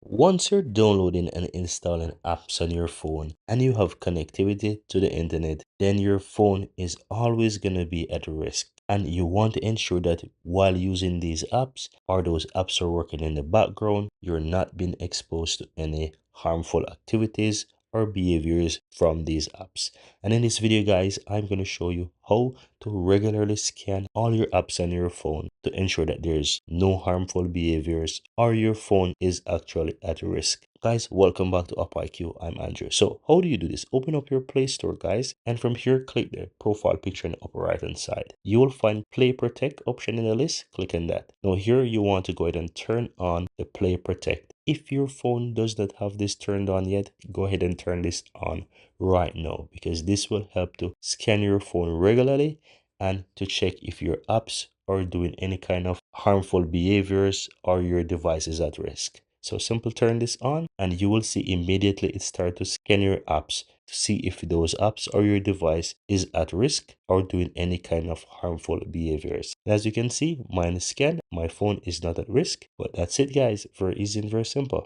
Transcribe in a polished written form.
Once you're downloading and installing apps on your phone and you have connectivity to the internet, then your phone is always going to be at risk. And you want to ensure that while using these apps or those apps are working in the background, you're not being exposed to any harmful activities or behaviors from these apps. And in this video, guys, I'm going to show you how to regularly scan all your apps on your phone to ensure that there's no harmful behaviors or your phone is actually at risk. Guys, welcome back to AppIQ. I'm Andrew. So how do you do this? Open up your Play Store, guys, and from here click the profile picture in the upper right hand side. You will find Play Protect option in the list. Click on that. Now here you want to go ahead and turn on the Play Protect. If your phone does not have this turned on yet, go ahead and turn this on right now, because this will help to scan your phone regularly and to check if your apps are doing any kind of harmful behaviors or your device is at risk. So simple, turn this on and you will see immediately it start to scan your apps to see if those apps or your device is at risk or doing any kind of harmful behaviors. And as you can see, mine is scanned. My phone is not at risk. But that's it, guys. Very easy and very simple.